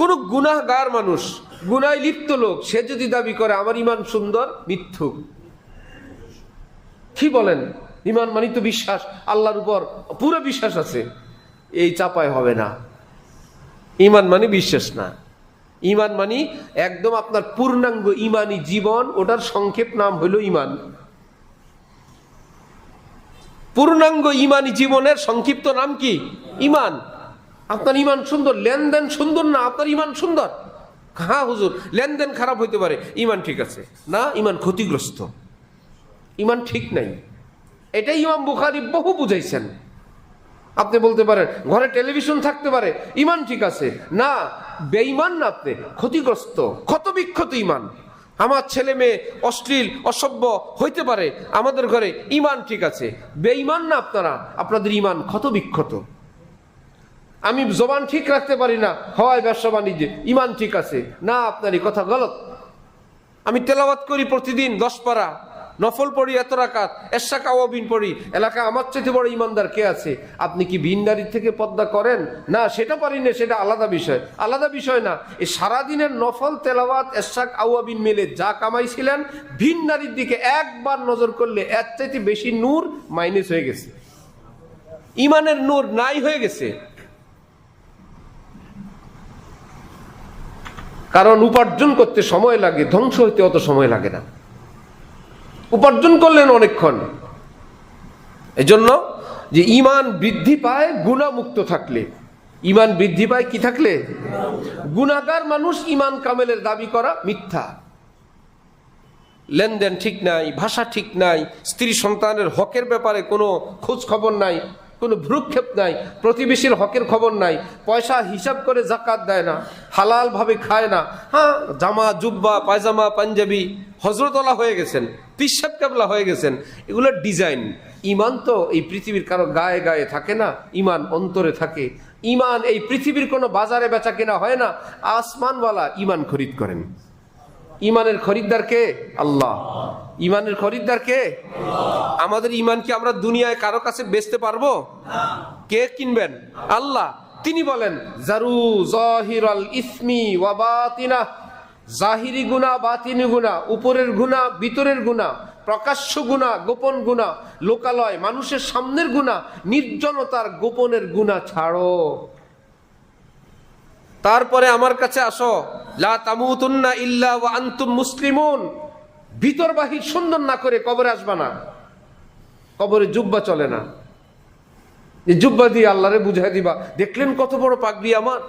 কোন গুনাহগার মানুষ, গুনায় লিপ্ত লোক, সে যদি দাবি করে আমার ইমান সুন্দর, মিথ্যুক। কি বলেন? ইমান মানে তো বিশ্বাস, আল্লাহর উপর পুরো বিশ্বাস আছে, এই চাপায় হবে না। ইমান মানে বিশ্বাস না, ইমান মানে একদম আপনার পূর্ণাঙ্গ ইমানি জীবন, ওটার সংক্ষেপ নাম হলো ইমান। পূর্ণাঙ্গ ইমানি জীবনের সংক্ষিপ্ত নাম কি? ইমান। আপনার ইমান সুন্দর, লেনদেন সুন্দর না, আপনার ইমান সুন্দর। হ্যাঁ হুজুর, লেনদেন খারাপ হইতে পারে, ইমান ঠিক আছে না, ইমান ক্ষতিগ্রস্ত, ইমান ঠিক নাই। এটাই ইমাম বুখারী বহু বুঝাইছেন। আপনি বলতে পারেন ঘরে টেলিভিশন থাকতে পারে, ইমান ঠিক আছে না, বেঈমান না, আপনি ক্ষতিগ্রস্ত, ক্ষতবিক্ষত ইমান। আমার ছেলে মেয়ে অশ্লীল অসভ্য হইতে পারে, আমাদের ঘরে ইমান ঠিক আছে, বেঈমান না আপনারা, আপনাদের ইমান ক্ষতবিক্ষত। আমি জবান ঠিক রাখতে পারি না, হয় ব্যবসা বাণিজ্যে, ইমান ঠিক আছে না, আপনার এই কথা গলত। আমি তেলাওয়াত করি প্রতিদিন 10 পারা, নফল পড়ি এত রাকাত, এশা কাওয়াবিন পড়ি, এলাকায় আমার চাইতে বড় ইমানদার কে আছে? আপনি কি ভিন নারীর থেকে পর্দা করেন? না, সেটা পারি না, সেটা আলাদা বিষয়, আলাদা বিষয় না। এই সারাদিনের নফল তেলাওয়াত এশা কাওয়াবিন মিলে যা কামাইছিলেন, ভিন নারীর দিকে একবার নজর করলে এর চাইতে বেশি নূর মাইনাস হয়ে গেছে, ইমানের নূর নাই হয়ে গেছে। কারণ উপার্জন করতে সময় লাগে, ধ্বংস হইতে অত সময় লাগে না। উপার্জন করলেন অনেকক্ষণ। এজন্য যে ইমান বৃদ্ধি পায় গুনাহমুক্ত থাকলে, ইমান বৃদ্ধি পায় কি থাকলে? গুনাহগার মানুষ ইমান কামেলের দাবি করা মিথ্যা। লেনদেন ঠিক নাই, ভাষা ঠিক নাই, স্ত্রী সন্তানের হকের ব্যাপারে কোনো খোঁজ খবর নাই, কোনো ভ্রুক্ষেপ নাই, প্রতিবেশীর হকের খবর নাই, পয়সা হিসাব করে যাকাত দেয় না, হালাল ভাবে খায় না। হ্যাঁ, জামা জুব্বা পায়জামা পাঞ্জাবি হজরতওয়ালা হয়ে গেছেন, পিসাব কেবলা হয়ে গেছেন, এগুলো ডিজাইন। ইমান তো এই পৃথিবীর কারো গায়ে গায়ে থাকে না, ইমান অন্তরে থাকে। ইমান এই পৃথিবীর কোনো বাজারে বেচা কেনা হয় না, আসমানওয়ালা ইমান খরিদ করেন। ইমানের খরিদ্দার কে? আল্লাহ। ইমানের খরিদ্দার কে? আমাদের ইমান কি আমরা দুনিয়ায় কারো কাছে বেচতে পারবো? কে কিনবেন? আল্লাহ। তিনি বলেন জারু জাহিরাল ইসমি ওয়া বাতিনা, জাহিরি গুনাহ বাতিনি গুনাহ, উপরের গুনাহ ভিতরের গুনাহ, প্রকাশ্য গুনাহ গোপন গুনাহ, লোকালয় মানুষের সামনের গুনাহ, নির্জনতার গোপনের গুনাহ ছাড়ো, তারপরে আমার কাছে আসো। লা তামুতুন্না ইল্লা ওয়া আনতুম মুসলিমুন। ভিতর বাহির সুন্দর না করে কবরে আসবা না। কবরে জুব্বা চলে না, এই জুব্বা দিয়ে আল্লাহরে বুঝাই দিবা, দেখলেন কত বড় পাগড়ি আমার,